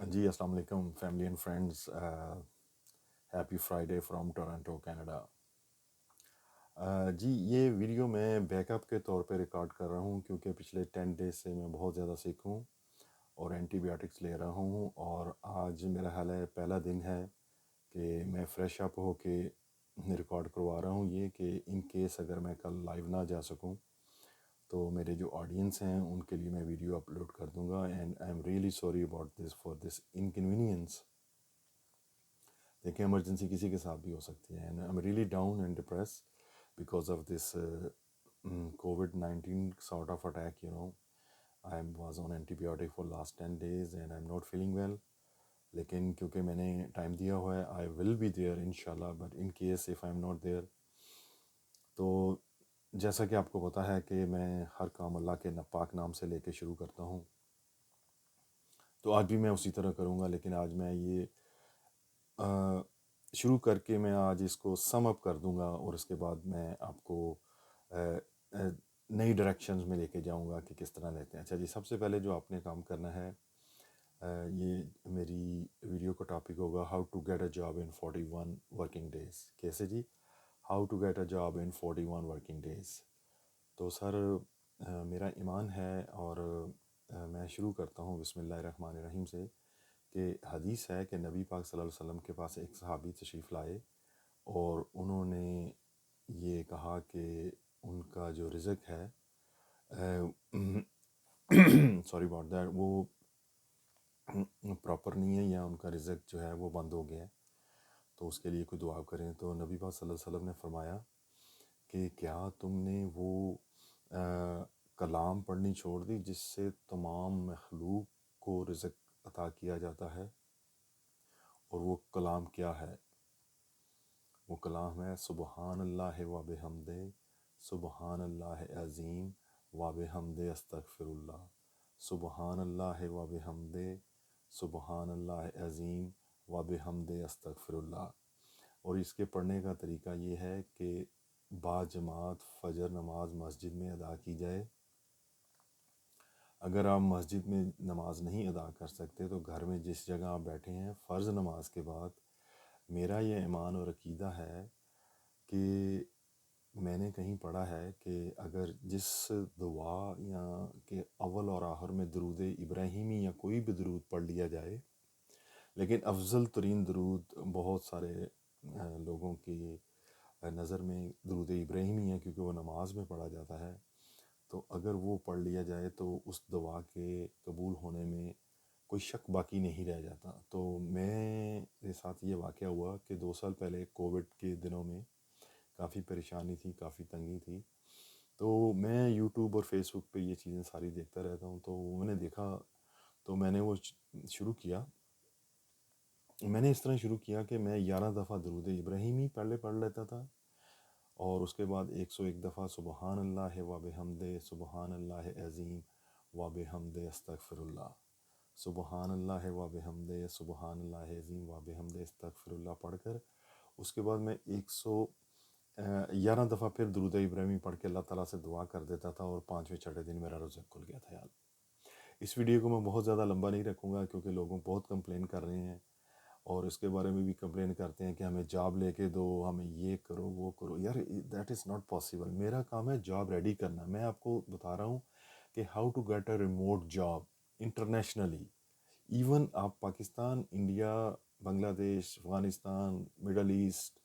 جی السلام علیکم family and friends. Happy Friday from Toronto Canada. جی یہ ویڈیو میں بیک اپ کے طور پہ ریکارڈ کر رہا ہوں کیونکہ پچھلے 10 ڈیز سے میں بہت زیادہ سیک ہوں اور اینٹی بایوٹکس لے رہا ہوں، اور آج میرا حال ہے پہلا دن ہے کہ میں فریش اپ ہو کے ریکارڈ کروا رہا ہوں، یہ کہ ان کیس اگر میں کل لائیو نہ جا سکوں تو میرے جو آڈینس ہیں ان کے لیے میں ویڈیو اپلوڈ کر دوں گا. And I am really sorry about this for this inconvenience. دیکھیں ایمرجنسی کسی کے ساتھ بھی ہو سکتی ہے. And I am really down and depress because of this COVID-19 sort of attack, you know. I was on antibiotic for last 10 days and I'm not feeling well. لیکن کیونکہ میں نے ٹائم دیا ہوا ہے I will be there انشاءاللہ, but in case if I'm not there تو جیسا کہ آپ کو پتہ ہے کہ میں ہر کام اللہ کے پاک نام سے لے کے شروع کرتا ہوں، تو آج بھی میں اسی طرح کروں گا. لیکن آج میں یہ شروع کر کے میں آج اس کو سم اپ کر دوں گا اور اس کے بعد میں آپ کو نئی ڈائریکشنز میں لے کے جاؤں گا کہ کس طرح لیتے ہیں. اچھا جی، سب سے پہلے جو آپ نے کام کرنا ہے، یہ میری ویڈیو کا ٹاپک ہوگا how to get a job in 41 working days. کیسے جی؟ How to get a job in 41 working days. تو سر میرا ایمان ہے اور میں شروع کرتا ہوں بسم اللہ الرحمن الرحیم سے کہ حدیث ہے کہ نبی پاک صلی اللہ علیہ وسلم کے پاس ایک صحابی تشریف لائے اور انہوں نے یہ کہا کہ ان کا جو رزق ہے سوری اباؤٹ دیٹ، وہ پراپر نہیں ہے یا ان کا رزق جو ہے وہ بند ہو گیا ہے، تو اس کے لیے کوئی دعا کریں. تو نبی پاک صلی اللہ علیہ وسلم نے فرمایا کہ کیا تم نے وہ کلام پڑھنی چھوڑ دی جس سے تمام مخلوق کو رزق عطا کیا جاتا ہے؟ اور وہ کلام کیا ہے؟ وہ کلام ہے سبحان اللہ و بحمد، سبحان اللہ عظیم و بحمد استغفر اللہ، سبحان اللہ و بحمد، سبحان اللہ عظیم و بحمد استغفر اللہ. اور اس کے پڑھنے کا طریقہ یہ ہے کہ با جماعت فجر نماز مسجد میں ادا کی جائے. اگر آپ مسجد میں نماز نہیں ادا کر سکتے تو گھر میں جس جگہ آپ بیٹھے ہیں فرض نماز کے بعد، میرا یہ ایمان اور عقیدہ ہے کہ میں نے کہیں پڑھا ہے کہ اگر جس دعا یا کہ اول اور آخر میں درود ابراہیمی یا کوئی بھی درود پڑھ لیا جائے، لیکن افضل ترین درود بہت سارے لوگوں کی نظر میں درود ابراہیمی ہے کیونکہ وہ نماز میں پڑھا جاتا ہے، تو اگر وہ پڑھ لیا جائے تو اس دعا کے قبول ہونے میں کوئی شک باقی نہیں رہ جاتا. تو میرے ساتھ یہ واقعہ ہوا کہ 2 سال پہلے کووڈ کے دنوں میں کافی پریشانی تھی، کافی تنگی تھی، تو میں یوٹیوب اور فیس بک پہ یہ چیزیں ساری دیکھتا رہتا ہوں. تو میں نے دیکھا تو میں نے وہ شروع کیا. میں نے اس طرح شروع کیا کہ میں 11 دفعہ درود ابراہیمی پہلے پڑھ لیتا تھا، اور اس کے بعد 101 دفعہ سبحان اللہ و بحمد، سبحان اللہ عظیم و بحمد استغفر اللہ، سبحان اللہ و بحمد، سبحان اللہ عظیم و بحمد استغفر اللہ پڑھ کر اس کے بعد میں 111 دفعہ پھر درود ابراہیمی پڑھ کے اللہ تعالیٰ سے دعا کر دیتا تھا، اور 5ویں چھٹے دن میرا روزہ کھل گیا تھا. یار اس ویڈیو کو میں بہت زیادہ لمبا نہیں رکھوں گا کیونکہ لوگوں بہت کمپلین کر رہے ہیں اور اس کے بارے میں بھی کمپلین کرتے ہیں کہ ہمیں جاب لے کے دو، ہمیں یہ کرو وہ کرو. یار دیٹ از ناٹ پاسبل. میرا کام ہے جاب ریڈی کرنا. میں آپ کو بتا رہا ہوں کہ how to get a remote job internationally. Even آپ پاکستان، انڈیا، بنگلہ دیش، افغانستان، مڈل ایسٹ،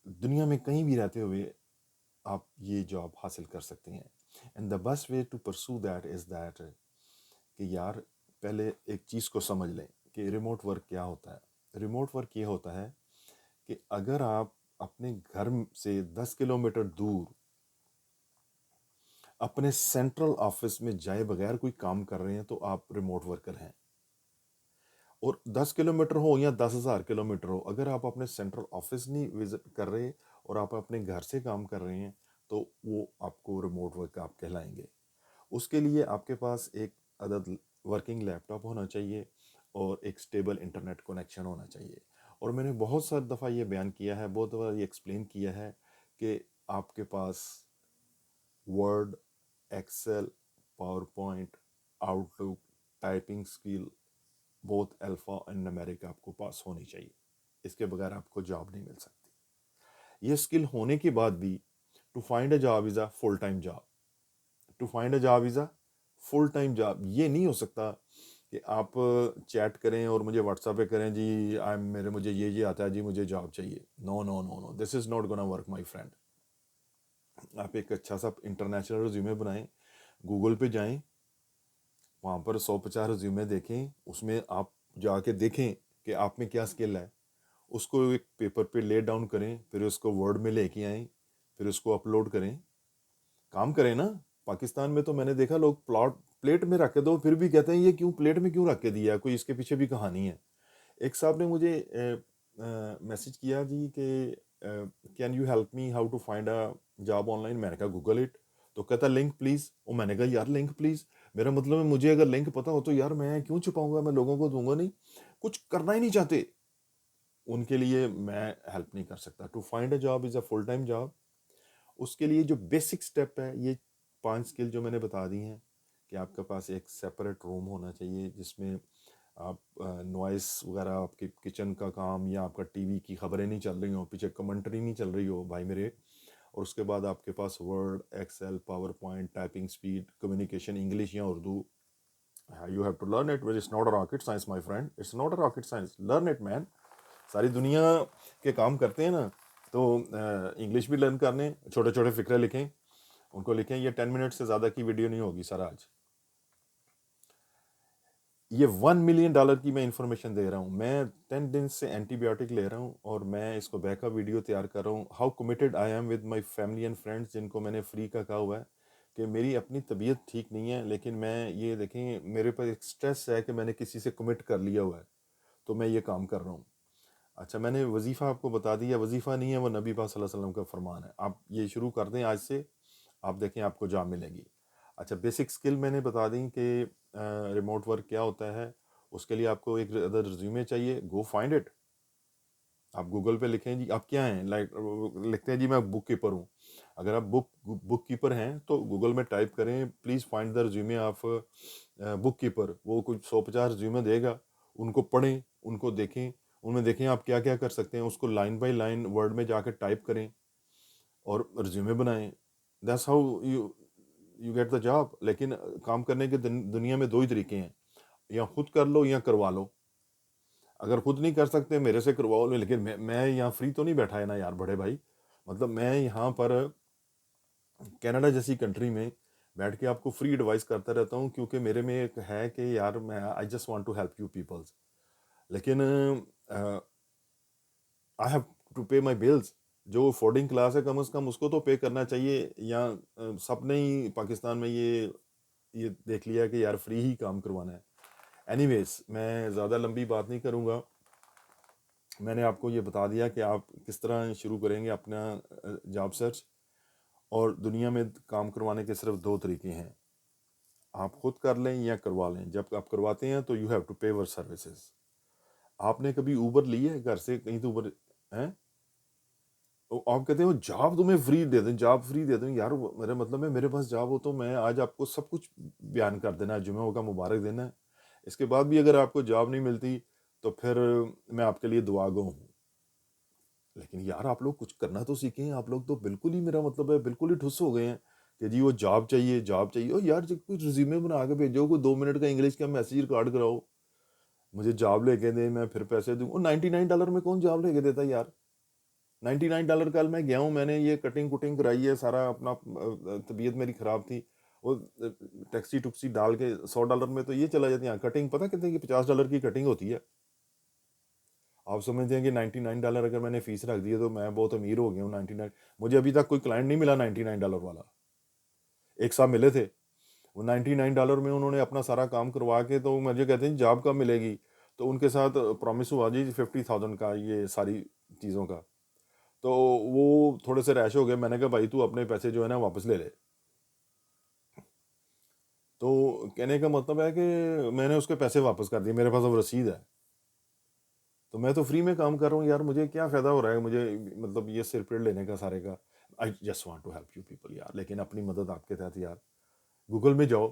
دنیا میں کہیں بھی رہتے ہوئے آپ یہ جاب حاصل کر سکتے ہیں. And the best way to pursue that is that کہ یار پہلے ایک چیز کو سمجھ لیں کہ ریموٹ ورک کیا ہوتا ہے. ریموٹ ورک یہ ہوتا ہے کہ اگر آپ اپنے گھر سے 10 کلومیٹر دور اپنے سینٹرل آفس میں جائے بغیر کوئی کام کر رہے ہیں تو آپ ریموٹ ورکر ہیں. اور 10 کلومیٹر ہو یا 10,000 کلومیٹر ہو، اگر آپ اپنے سینٹرل آفس نہیں وزٹ کر رہے اور آپ اپنے گھر سے کام کر رہے ہیں تو وہ آپ کو ریموٹ ورک آپ کہلائیں گے. اس کے لیے آپ کے پاس ایک عدد ورکنگ لیپ ٹاپ ہونا چاہیے اور ایک سٹیبل انٹرنیٹ کنیکشن ہونا چاہیے. اور میں نے بہت ساری دفعہ یہ بیان کیا ہے، بہت دفعہ یہ ایکسپلین کیا ہے کہ آپ کے پاس Word, Excel, PowerPoint, Outlook, typing skill بوتھ الفا اینڈ امریکہ آپ کو پاس ہونی چاہیے. اس کے بغیر آپ کو جاب نہیں مل سکتی. یہ اسکل ہونے کے بعد بھی to find a job is a full time job. To find a job is a full time job. یہ نہیں ہو سکتا کہ آپ چیٹ کریں اور مجھے واٹس ایپ پہ کریں جی مجھے یہ آتا ہے جی مجھے جاب چاہیے. No no no no this is not gonna work my friend. آپ ایک اچھا سا انٹرنیشنل ریزیومے بنائیں, گوگل پہ جائیں, وہاں پر 150 ریزیومے دیکھیں, اس میں آپ جا کے دیکھیں کہ آپ میں کیا اسکل ہے, اس کو ایک پیپر پہ لے ڈاؤن کریں, پھر اس کو ورڈ میں لے کے آئیں, پھر اس کو اپلوڈ کریں, کام کریں نا. پاکستان میں تو میں نے دیکھا لوگ پلیٹ میں رکھ کے دو, پھر بھی کہتے ہیں یہ کیوں پلیٹ میں کیوں رکھ کے دیا, کوئی اس کے پیچھے بھی کہانی ہے. ایک صاحب نے مجھے میسج کیا جی کہ can you help me how to find a job آن لائن. میں نے کہا گوگل اٹ. تو کہتا لنک پلیز. اور میں نے کہا یار لنک پلیز, میرا مطلب ہے مجھے اگر لنک پتا ہو تو یار میں کیوں چھپاؤں گا, میں لوگوں کو دوں گا نہیں. کچھ کرنا ہی نہیں چاہتے, ان کے لیے میں ہیلپ نہیں کر سکتا. To find a job is a full time job. اس کے لیے جو بیسک سٹیپ ہے, یہ 5 اسکل جو میں نے بتا دی ہیں, کہ آپ کے پاس ایک سیپریٹ روم ہونا چاہیے جس میں آپ نوائس وغیرہ, آپ کے کچن کا کام یا آپ کا ٹی وی کی خبریں نہیں چل رہی ہوں, پیچھے کمنٹری نہیں چل رہی ہو بھائی میرے. اور اس کے بعد آپ کے پاس Word, Excel, PowerPoint, typing speed, communication English یا Urdu. You have to learn it, which is not a rocket science, my friend. It's not a rocket science. Learn it, man. ساری دنیا کے کام کرتے ہیں نا, تو انگلش بھی لرن کرنے, چھوٹے چھوٹے فکرے لکھیں, ان کو لکھیں. یہ 10 منٹ سے زیادہ کی ویڈیو نہیں ہوگی سر آج. یہ $1 ملین کی میں انفارمیشن دے رہا ہوں. میں 10 دن سے اینٹی بایوٹک لے رہا ہوں, اور میں اس کو بیک اپ ویڈیو تیار کر رہا ہوں. How committed I am with my family and friends, جن کو میں نے فری کا کہا ہوا ہے کہ میری اپنی طبیعت ٹھیک نہیں ہے, لیکن میں یہ دیکھیں میرے پاس ایک سٹریس ہے کہ میں نے کسی سے کمٹ کر لیا ہوا ہے, تو میں یہ کام کر رہا ہوں. اچھا, میں نے وظیفہ آپ کو بتا دیا. وظیفہ نہیں ہے, وہ نبی پاک صلی اللہ علیہ وسلم کا فرمان ہے. آپ یہ شروع کر دیں آج سے, آپ دیکھیں آپ کو جاب ملے گی. اچھا, بیسک سکل میں نے بتا دیں کہ ریموٹ ورک کیا ہوتا ہے. اس کے لیے آپ کو ایک ادر ریزیومے چاہیے. گو فائنڈ اٹ. آپ گوگل پہ لکھیں جی آپ کیا ہیں, لائک لکھتے ہیں جی میں بک کیپر ہوں. اگر آپ بک کیپر ہیں تو گوگل میں ٹائپ کریں please find the resume of book keeper. وہ کچھ 150 ریزیومے دے گا, ان کو پڑھیں, ان کو دیکھیں, ان میں دیکھیں آپ کیا کیا کر سکتے ہیں. اس کو لائن بائی لائن ورڈ میں جا کے ٹائپ کریں اور ریزیومے بنائیں. That's how you get the job. لیکن کام کرنے کے دنیا میں 2 ہی طریقے ہیں, یا خود کر لو یا کروا لو. اگر خود نہیں کر سکتے میرے سے کرواؤ لو. لیکن میں یہاں فری تو نہیں بیٹھا ہے نا یار بڑے بھائی. مطلب میں یہاں پر کینیڈا جیسی کنٹری میں بیٹھ کے آپ کو فری ایڈوائز کرتا رہتا ہوں, کیونکہ میرے میں ایک ہے کہ یار میں I just want to help you peoples. لیکن I have to pay my bills. جو افورڈنگ کلاس ہے کم از کم اس کو تو پے کرنا چاہیے. یا سب نے ہی پاکستان میں یہ دیکھ لیا کہ یار فری ہی کام کروانا ہے. اینی ویز میں زیادہ لمبی بات نہیں کروں گا. میں نے آپ کو یہ بتا دیا کہ آپ کس طرح شروع کریں گے اپنا جاب سرچ. اور دنیا میں کام کروانے کے صرف 2 طریقے ہیں, آپ خود کر لیں یا کروا لیں. جب آپ کرواتے ہیں تو you have to pay your services. آپ نے کبھی اوبر لی ہے گھر سے کہیں تو اوبر ہیں, آپ کہتے ہیں وہ جاب تمہیں فری دے دیں, جاب فری دے دیں. یار میرا مطلب ہے میرے پاس جاب ہو تو میں آج آپ کو سب کچھ بیان کر دینا ہے, جمعہ کا مبارک دینا ہے. اس کے بعد بھی اگر آپ کو جاب نہیں ملتی تو پھر میں آپ کے لیے دعا گو ہوں. لیکن یار آپ لوگ کچھ کرنا تو سیکھیں. آپ لوگ تو بالکل ہی, میرا مطلب ہے بالکل ہی ٹھس ہو گئے ہیں کہ جی وہ جاب چاہیے جاب چاہیے. اور یار کچھ ریزیومے بنا کے بھیجو, کوئی 2 منٹ کا انگلش کا میسیج ریکارڈ کراؤ, مجھے جاب لے کے دیں, میں پھر پیسے دوں. اور $99 میں کون جاب لے کے دیتا یار. $99 کل میں گیا ہوں, میں نے یہ کٹنگ کرائی ہے سارا اپنا, طبیعت میری خراب تھی, وہ ٹیکسی ٹکسی ڈال کے $100 میں تو یہ چلا جاتی ہے. کٹنگ پتہ کتنے کی, $50 کی کٹنگ ہوتی ہے. آپ سمجھتے ہیں کہ $99 اگر میں نے فیس رکھ دی ہے تو میں بہت امیر ہو گیا ہوں. 99 مجھے ابھی تک کوئی کلائنٹ نہیں ملا $99 والا. ایک صاحب ملے تھے, وہ $99 میں انہوں نے اپنا سارا کام کروا کے, تو مجھے کہتے ہیں جاب کب ملے گی. تو ان کے ساتھ پرومس ہوا جی 50,000 کا یہ ساری چیزوں کا. تو وہ تھوڑے سے ریش ہو گئے. میں نے کہا بھائی تو اپنے پیسے جو ہے نا واپس لے لے. تو کہنے کا مطلب ہے کہ میں نے اس کے پیسے واپس کر دیے, میرے پاس اب رسید ہے. تو میں تو فری میں کام کر رہا ہوں یار, مجھے کیا فائدہ ہو رہا ہے مجھے, مطلب یہ سر پیڑ لینے کا سارے کا. I just want to help you people یار. لیکن اپنی مدد آپ کے تحت یار, گوگل میں جاؤ,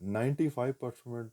95%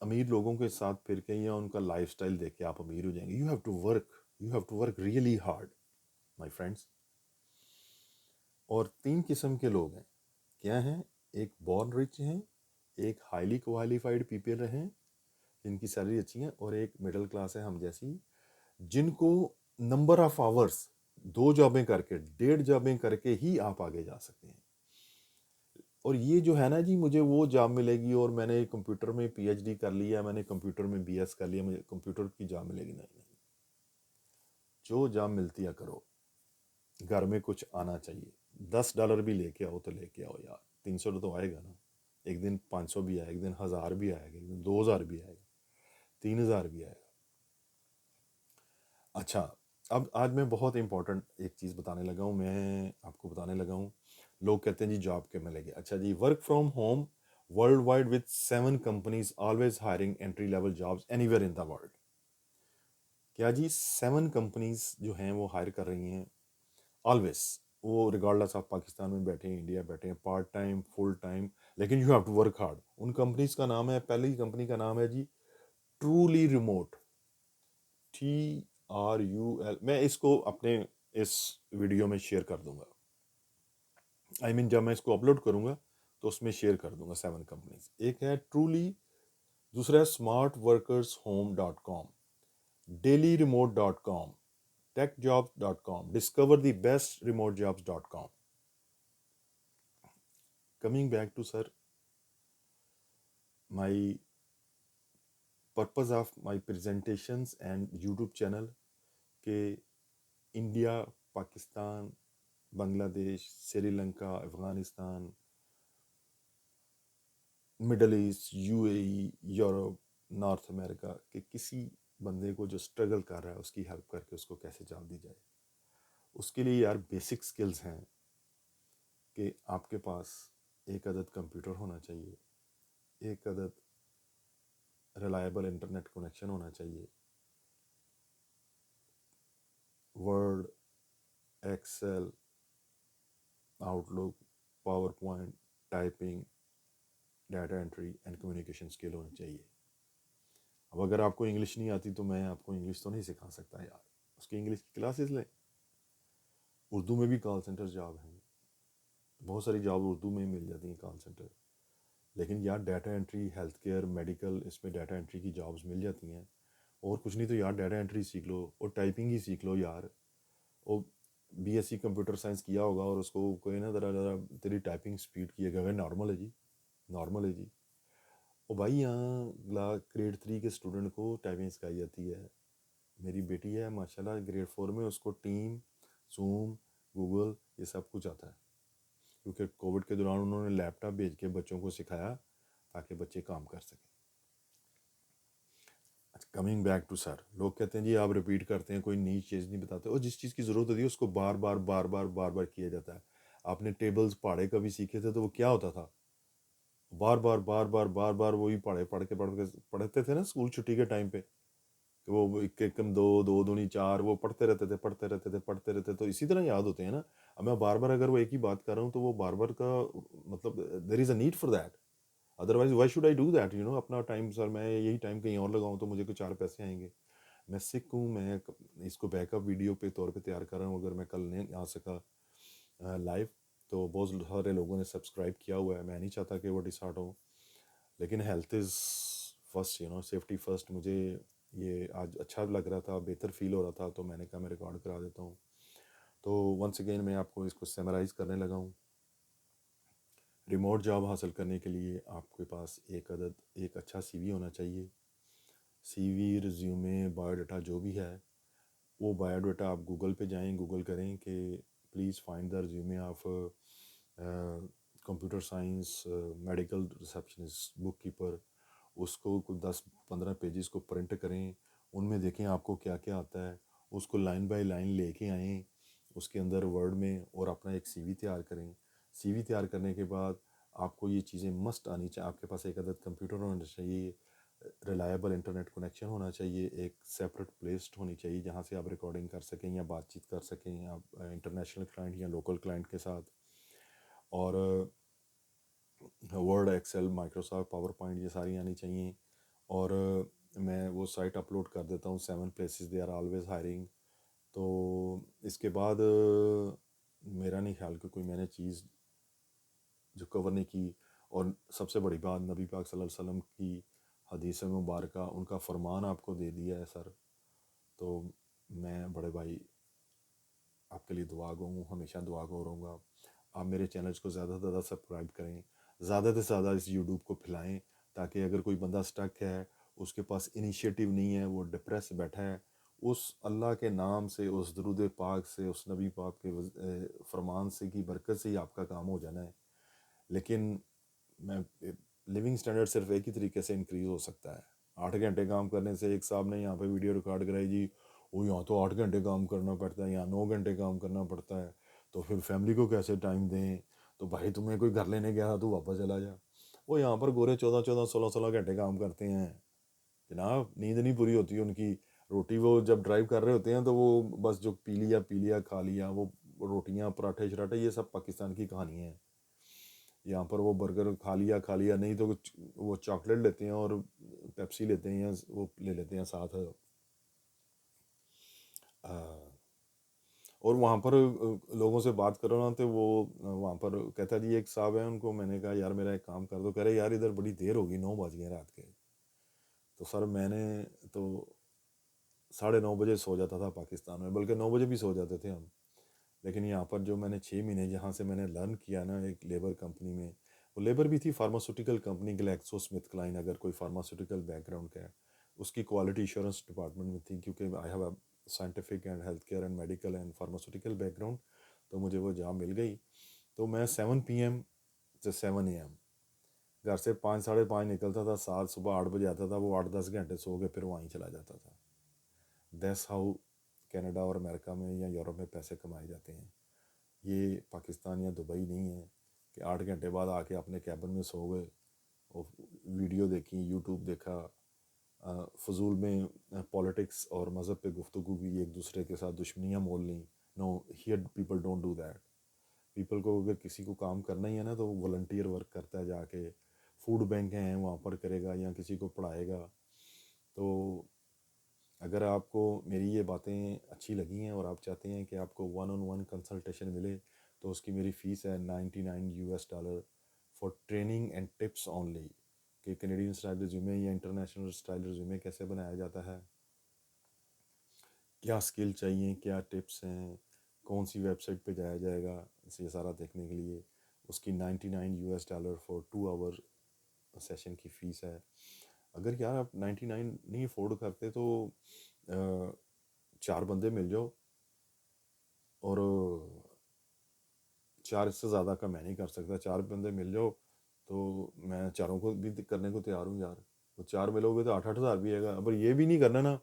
امیر لوگوں کے ساتھ پھر کے یا ان کا لائف سٹائل دیکھ کے آپ امیر ہو جائیں گے. You have to work really hard my friends. اور 3 قسم کے لوگ ہیں. کیا ہیں؟ ایک بورن رچ ہیں، ایک ہائیلی کوالیفائڈ پیپل ہیں جن کی سیلری اچھی ہے، اور ایک مڈل کلاس ہے ہم جیسی، جن کو نمبر آف آورس 2 جابیں کر کے 1.5 جابیں کر کے ہی آپ آگے جا سکتے ہیں. اور یہ جو ہے نا جی مجھے وہ جاب ملے گی اور میں نے کمپیوٹر میں پی ایچ ڈی کر لیا، میں نے کمپیوٹر میں بی ایس کر لیا، مجھے کمپیوٹر کی جاب ملے گی. نہیں، جو جاب ملتی ہے کرو. گھر میں کچھ آنا چاہیے. $10 بھی لے کے آؤ تو لے کے آؤ یار. 300 تو آئے گا نا. ایک دن 500 بھی آئے گا، ایک دن 1000 بھی آئے گا، ایک دن 2000 بھی آئے گا، 3000 بھی آئے گا. اچھا، اب آج میں بہت امپورٹنٹ ایک چیز بتانے لگا ہوں. میں آپ کو بتانے لگا ہوں، لوگ کہتے ہیں جی جاب کے ملے گی. اچھا جی، work from home worldwide with 7 companies always hiring entry level jobs anywhere in the world. کیا جی 7 companies جو ہیں وہ ہائر کر رہی ہیں آلویز، وہ ریگارڈلس آف پاکستان میں بیٹھے ہیں، انڈیا بیٹھے ہیں، پارٹ ٹائم، فل ٹائم، لیکن you have to work hard. ان کمپنیز کا نام ہے، پہلی کمپنی کا نام ہے جی ٹرولی ریموٹ. TRUL. میں اس کو اپنے اس ویڈیو میں شیئر کر دوں گا. جب میں اس کو اپلوڈ کروں گا تو اس میں شیئر کر دوں گا 7 کمپنیز. ایک ہے ٹرولی، دوسرا ہے smartworkershome.com، dailyremote.com، techjobs.com، discoverthebestremoteJobs.com. Coming back to sir, my purpose of my presentations and YouTube channel کہ India, Pakistan, Bangladesh, Sri Lanka, Afghanistan, Middle East, UAE، Europe, North America کے کسی بندے کو جو اسٹرگل کر رہا ہے اس کی ہیلپ کر کے اس کو کیسے جاب دی جائے. اس کے لیے یار بیسک سکلز ہیں کہ آپ کے پاس ایک عدد کمپیوٹر ہونا چاہیے، ایک عدد ریلائبل انٹرنیٹ کنیکشن ہونا چاہیے، Word, Excel, Outlook, PowerPoint, typing, data entry and communication skill ہونی چاہیے. اب اگر آپ کو انگلش نہیں آتی تو میں آپ کو انگلش تو نہیں سکھا سکتا یار. اس کی انگلش کی کلاسز لیں. اردو میں بھی کال سینٹر جاب ہیں، بہت ساری جاب اردو میں مل جاتی ہیں کال سینٹر. لیکن یار data entry, health care, medical, اس میں ڈیٹا انٹری کی جابز مل جاتی ہیں. اور کچھ نہیں تو یار ڈیٹا انٹری سیکھ لو اور ٹائپنگ ہی سیکھ لو یار. اور BSc کمپیوٹر سائنس کیا ہوگا اور اس کو کوئی نا ذرا تیری ٹائپنگ سپیڈ کی ہے، نارمل ہے جی، نارمل ہے جی. او بھائی یہاں گریڈ 3 کے اسٹوڈنٹ کو ٹائپنگ سکھائی جاتی ہے. میری بیٹی ہے ماشاءاللہ گریڈ 4 میں، اس کو ٹیم، زوم، گوگل یہ سب کچھ آتا ہے، کیونکہ کووڈ کے دوران انہوں نے لیپ ٹاپ بھیج کے بچوں کو سکھایا تاکہ بچے کام کر سکیں. کمنگ بیک ٹو سر، لوگ کہتے ہیں جی آپ ریپیٹ کرتے ہیں، کوئی نئی چیز نہیں بتاتے، اور جس چیز کی ضرورت ہوتی ہے اس کو بار بار بار بار بار بار کیا جاتا ہے. آپ نے ٹیبلز پہاڑے کا بھی سیکھے تھے تو وہ کیا ہوتا تھا؟ بار بار بار بار بار بار وہی پڑھتے تھے نا اسکول چھٹی کے ٹائم پہ، کہ وہ ایک ایکم 2، 2 دونی 4، وہ پڑھتے رہتے تھے تو اسی طرح یاد ہوتے ہیں نا. اب میں بار بار اگر وہ ایک ہی بات کر رہا ہوں تو وہ بار بار کا مطلب there is a need for that. Otherwise why should I do that, اپنا ٹائم سر میں یہی ٹائم کہیں اور لگاؤں تو مجھے کوئی 4 پیسے آئیں گے. میں سکھ ہوں، میں اس کو بیک اپ ویڈیو پہ طور پہ تیار کر رہا ہوں. اگر میں کل نہیں آ سکا لائیو تو بہت سارے لوگوں نے سبسکرائب کیا ہوا ہے، میں نہیں چاہتا کہ وہ ڈسہارٹ ہو، لیکن health is first, safety first. مجھے یہ آج اچھا لگ رہا تھا، بہتر فیل ہو رہا تھا، تو میں نے کہا میں ریکارڈ کرا دیتا ہوں. تو ونس اگین میں آپ کو اس کو سیمرائز کرنے لگا ہوں. ریموٹ جاب حاصل کرنے کے لیے آپ کے پاس ایک اچھا CV ہونا چاہیے. CV، ریزیومے، بایو ڈاٹا جو بھی ہے وہ بایو ڈاٹا آپ گوگل پہ جائیں، گوگل کریں کہ please find the resume of computer science, medical receptionist, bookkeeper. اس کو کچھ 10-15 پیجز کو پرنٹ کریں، ان میں دیکھیں آپ کو کیا کیا آتا ہے، اس کو لائن بائی لائن لے کے آئیں اس کے اندر ورڈ میں، اور اپنا ایک CV تیار کریں. CV تیار کرنے کے بعد آپ کو یہ چیزیں مسٹ آنی چاہیے. آپ کے پاس ایک عدد کمپیوٹر ہونا چاہیے، ریلائبل انٹرنیٹ کنیکشن ہونا چاہیے، ایک سیپریٹ پلیسٹ ہونی چاہیے جہاں سے آپ ریکارڈنگ کر سکیں یا بات چیت کر سکیں آپ انٹرنیشنل کلائنٹ یا لوکل کلائنٹ کے ساتھ. اور Word, Excel, Microsoft, PowerPoint یہ ساری آنی چاہیے. اور میں وہ سائٹ اپلوڈ کر دیتا ہوں 7 places they are always hiring. تو اس کے بعد میرا نہیں خیال کہ کوئی میں نے چیز جو کور نہیں کی. اور سب سے بڑی بات نبی پاک صلی اللہ علیہ وسلم کی حدیث مبارکہ ان کا فرمان آپ کو دے دیا ہے سر. تو میں بڑے بھائی آپ کے لیے دعا گو ہوں, ہمیشہ دعا گو رہوں گا. آپ میرے چینلز کو زیادہ سے زیادہ سبسکرائب کریں, زیادہ سے زیادہ اس یوٹیوب کو پھیلائیں, تاکہ اگر کوئی بندہ سٹک ہے, اس کے پاس انیشیٹو نہیں ہے, وہ ڈپریس بیٹھا ہے, اس اللہ کے نام سے, اس درود پاک سے, اس نبی پاک کے فرمان سے کی برکت سے ہی آپ کا کام ہو جانا ہے. لیکن میں لیونگ سٹینڈرڈ صرف ایک ہی طریقے سے انکریز ہو سکتا ہے. 8 گھنٹے کام کرنے سے, ایک صاحب نے یہاں پہ ویڈیو ریکارڈ کرائی جی, وہ یہاں تو 8 گھنٹے کام کرنا پڑتا ہے, یہاں 9 گھنٹے کام کرنا پڑتا ہے, تو پھر فیملی کو کیسے ٹائم دیں؟ تو بھائی تمہیں کوئی گھر لینے گیا تو واپس چلا جا. وہ یہاں پر گورے 14 گھنٹے کام کرتے ہیں جناب, نیند نہیں پوری ہوتی ان کی. روٹی وہ جب ڈرائیو کر رہے ہوتے ہیں تو وہ بس جو پی لیا کھا لیا, وہ روٹیاں پراٹھے شراٹھے یہ سب پاکستان کی کہانی ہے. یہاں پر وہ برگر کھا لیا, نہیں تو وہ چاکلیٹ لیتے ہیں اور پیپسی لیتے ہیں, وہ لے لیتے ہیں ساتھ. اور وہاں پر لوگوں سے بات کرو نا, تو وہ وہاں پر کہتا جی ایک صاحب ہے, ان کو میں نے کہا یار میرا ایک کام کر دو. کہہ رہے یار ادھر بڑی دیر ہوگی, 9 بج گئے رات کے. تو سر میں نے تو 9:30 بجے سو جاتا تھا پاکستان میں, بلکہ 9 بجے بھی سو جاتے تھے ہم. لیکن یہاں پر جو میں نے 6 مہینے جہاں سے میں نے لرن کیا نا ایک لیبر کمپنی میں, وہ لیبر بھی تھی pharmaceutical company Glaxo Smith Klein, اگر کوئی فارماسوٹیکل بیک گراؤنڈ کا ہے, اس کی کوالٹی ایشورنس ڈپارٹمنٹ میں تھی. کیونکہ I have a scientific and health care and medical and pharmaceutical back ground, تو مجھے وہ جاب مل گئی. تو میں 7 PM سے 7 AM گھر سے 5 ساڑھے 5 نکلتا تھا, صبح 8 بجے آتا تھا. وہ 8-10 گھنٹے سو کے پھر وہیں چلا جاتا تھا. دیٹس ہاؤ کینیڈا اور امریکہ میں یا یورپ میں پیسے کمائے جاتے ہیں. یہ پاکستان یا دبئی نہیں ہے کہ 8 گھنٹے بعد آ کے اپنے کیبن میں سو گئے اور ویڈیو دیکھی, یوٹیوب دیکھا, فضول میں پولیٹکس اور مذہب پہ گفتگو کی, ایک دوسرے کے ساتھ دشمنیاں مول لیں. No, here people don't do that. People کو اگر کسی کو کام کرنا ہی ہے نا, تو وہ والنٹیئر ورک کرتا ہے, جا کے فوڈ بینک ہیں وہاں پر کرے گا, یا کسی کو پڑھائے گا. تو اگر آپ کو میری یہ باتیں اچھی لگی ہیں اور آپ چاہتے ہیں کہ آپ کو 1-on-1 کنسلٹیشن ملے, تو اس کی میری فیس ہے $99 for training and tips only, کہ کینیڈین اسٹائل ریزیومے یا انٹرنیشنل اسٹائل ریزیومے کیسے بنایا جاتا ہے, کیا اسکل چاہیے, کیا ٹپس ہیں, کون سی ویب سائٹ پہ جایا جائے گا, یہ سارا دیکھنے کے لیے اس کی $99 فار 2 آور سیشن کی فیس ہے. اگر یار آپ 99 نہیں افورڈ کرتے تو 4 بندے مل جاؤ, اور 4 اس سے زیادہ کا میں نہیں کر سکتا. 4 بندے مل جاؤ تو میں 4 کو بھی کرنے کو تیار ہوں یار. وہ 4 ملو گے تو 8,000 بھی ہے گا. اگر یہ بھی نہیں کرنا نا,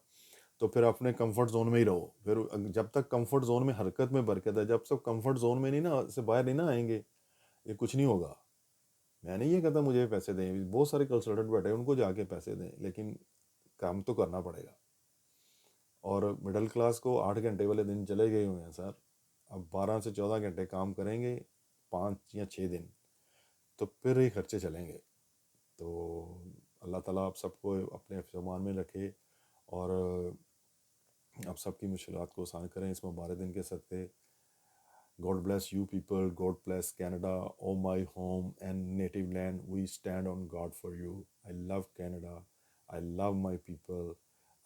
تو پھر اپنے کمفرٹ زون میں ہی رہو. پھر جب تک کمفرٹ زون میں حرکت میں برکت ہے, جب تک کمفرٹ زون میں نہیں نا سے باہر نہیں نا آئیں گے, یہ کچھ نہیں ہوگا. میں نہیں یہ کہتا مجھے پیسے دیں, بہت سارے کنسلٹنٹ بیٹھے ان کو جا کے پیسے دیں, لیکن کام تو کرنا پڑے گا. اور مڈل کلاس کو 8 گھنٹے والے دن چلے گئے ہوئے ہیں سر. اب 12 سے 14 گھنٹے کام کریں گے 5 یا 6 دن, تو پھر ہی خرچے چلیں گے. تو اللہ تعالیٰ آپ سب کو اپنے حفظ و امان میں رکھے, اور آپ سب کی مشکلات کو آسان کریں اس مبارک دن کے صدقے. God bless you people, God bless Canada, oh my home and native land. We stand on God for you. I love Canada, I love my people,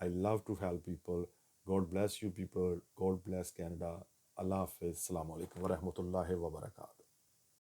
I love to help people. God bless you people, God bless Canada. اللہ حافظ. السلام علیکم ورحمۃ اللہ وبرکاتہ.